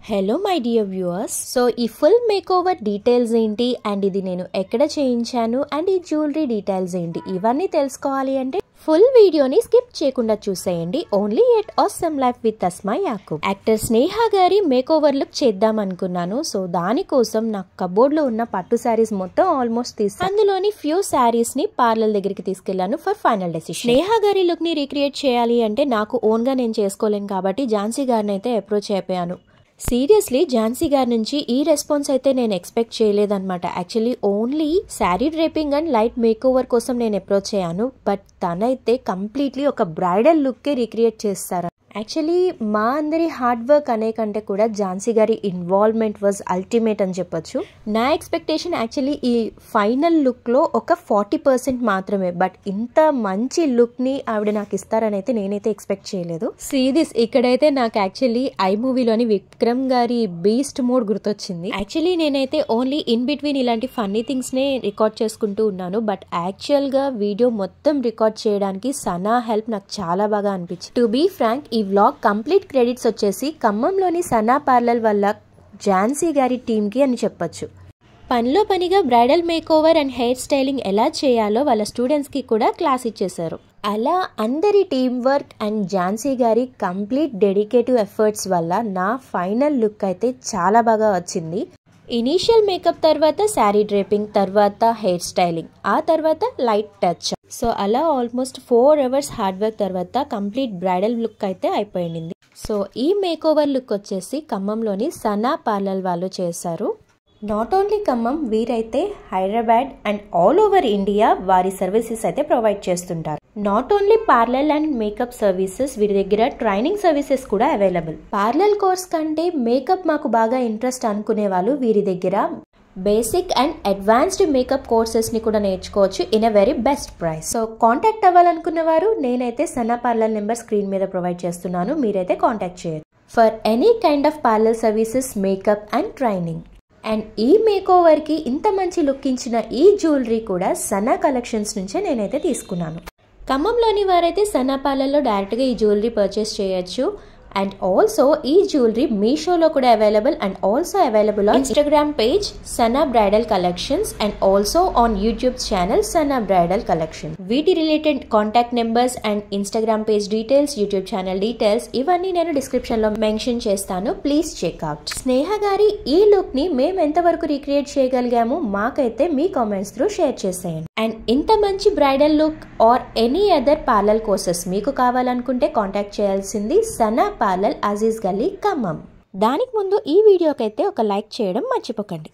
Hello my dear viewers. So ఈ full makeover details ఏంటి and ఇది నేను ఎక్కడ చేయించాను అండ్ ఈ జ్యువెలరీ డీటెయిల్స్ ఏంటి ఇవన్నీ తెలుసుకోవాలి అంటే ఫుల్ వీడియోని స్కిప్ చేయకుండా చూసేయండి. Only at awesome life with Tasma Yakub. Actor Sneha గారి మేకోవర్ లుక్ చేద్దాం అనుకున్నాను. సో దానికోసం నాకు కబోర్డ్ లో ఉన్న పట్టు శారీస్ మొత్తం ఆల్మోస్ట్ తీసాను. అందులోని ఫ్యూ శారీస్ ని పార్లర్ దగ్గరికి తీసుకెళ్లాను ఫర్ ఫైనల్ డెసిషన్. స్నేహ గారి లుక్ ని రీక్రియేట్ చేయాలి అంటే నాకు ఓన్ గా నేను చేసుకోలేను కాబట్టి ఝాన్సీ గారిని అయితే అప్రోచ్ అయిపోయాను. సీరియస్లీ ఝాన్సీ గారి నుంచి ఈ రెస్పాన్స్ అయితే నేను ఎక్స్పెక్ట్ చేయలేదన్నమాట. Actually only sari draping and light makeover కోసం నేను అప్రోచ్ అయ్యాను. బట్ తనైతే కంప్లీట్లీ ఒక బ్రైడల్ లుక్కే రీక్రియేట్ చేస్తారు. యాక్చువల్లీ మా అందరి హార్డ్ వర్క్ అనే కంటే కూడా ఝాన్సీ గారి ఇన్వాల్వ్మెంట్ వాజ్ అల్టిమేట్ అని చెప్పొచ్చు. నా ఎక్స్పెక్టేషన్ యాక్చువల్లీ ఈ ఫైనల్ లుక్లో ఒక 40% మాత్రమే. బట్ ఇంత మంచి లుక్ని ఆవిడ నాకు ఇస్తారని అయితే నేనైతే ఎక్స్పెక్ట్ చేయలేదు. సీరియస్ ఇక్కడైతే నాకు యాక్చువల్లీ ఐ మూవీలోని విక్రమ్ గారి బీస్ట్ మోడ్ గుర్తొచ్చింది. యాక్చువల్లీ నేనైతే ఓన్లీ ఇన్ బిట్వీన్ ఇలాంటి ఫన్నీ థింగ్స్నే రికార్డ్ చేసుకుంటూ ఉన్నాను. బట్ యాక్చువల్గా వీడియో మొత్తం రికార్డ్ చేయడానికి సనా హెల్ప్ నాకు చాలా బాగా అనిపించింది. టు బీ ఫ్రాంక్ ఈ వ్లాగ్ కంప్లీట్ క్రెడిట్స్ వచ్చేసి ఖమ్మంలోని సనా పార్లర్ వల్ల ఝాన్సీ గారి టీమ్కి అని చెప్పొచ్చు. పనిలో పనిగా bridal makeover and hair styling ఎలా చేయాలో వాళ్ళ స్టూడెంట్స్కి కూడా క్లాస్ ఇచ్చేశారు. అలా అందరి టీమ్ వర్క్ అండ్ ఝాన్సీ గారి కంప్లీట్ డెడికేటివ్ ఎఫర్ట్స్ వల్ల నా ఫైనల్ లుక్ అయితే చాలా బాగా వచ్చింది. ఇనీషియల్ మేకప్ తర్వాత శారీ డ్రేపింగ్, తర్వాత హెయిర్ స్టైలింగ్, ఆ తర్వాత లైట్ టచ్. సో అలా ఆల్మోస్ట్ 4 hours హార్డ్ వర్క్ తర్వాత కంప్లీట్ బ్రైడల్ లుక్ అయితే అయిపోయింది. సో ఈ మేకోవర్ లుక్ వచ్చేసి ఖమ్మంలోని సనా పార్లర్ వాళ్ళు చేశారు. నాట్ ఓన్లీ ఖమ్మం, వీరైతే Hyderabad and all over India వారి సర్వీసెస్ అయితే ప్రొవైడ్ చేస్తుంటారు. Not only parlour and makeup services, వీరి దగ్గర ట్రైనింగ్ సర్వీసెస్ కూడా అవైలబుల్. పార్లర్ కోర్స్ కంటే మేకప్ మాకు బాగా ఇంట్రెస్ట్ అనుకునే వాళ్ళు వీరి దగ్గర basic and advanced makeup courses ని కూడా నేర్చుకోవచ్చు in a very best price. So contact అవ్వాలనుకున్న వారు నేనైతే సనా పార్లర్ నెంబర్ స్క్రీన్ మీద ప్రొవైడ్ చేస్తున్నాను. మీరైతే కాంటాక్ట్ చేయొచ్చు for any kind of parlour services, makeup and training. And ఈ మేకోవర్ కి ఇంత మంచి లుక్ ఇచ్చిన ఈ జ్యువెలరీ కూడా సనా కలెక్షన్స్ నుంచే నేనైతే తీసుకున్నాను. ఖమ్మంలోని వారైతే సనా పార్లర్లో డైరెక్ట్గా ఈ జ్యువెలరీ పర్చేస్ చేయొచ్చు. అండ్ ఆల్సో ఈ జ్యువెలరీ మీషోలో కూడా available and also available on Instagram page Sana bridal collections and also on YouTube channel Sana bridal collection. వీటి related contact numbers and Instagram page details, YouTube channel details ఇవన్నీ నేను description లో mention చేస్తాను. Please checkout. స్నేహ గారి ఈ look ని మేము ఎంతవరకు రీక్రియేట్ చేయగలిగామో మాకైతే మీ కామెంట్స్ త్రూ షేర్ చేసేయండి. అండ్ ఇంత మంచి bridal look or any other parlour courses మీకు కావాలనుకుంటే కాంటాక్ట్ చేయాల్సింది సనా పార్లర్, అజీజ్ గల్లీ, ఖమ్మం. దానికి ముందు ఈ వీడియోకైతే ఒక లైక్ చేయడం మర్చిపోకండి.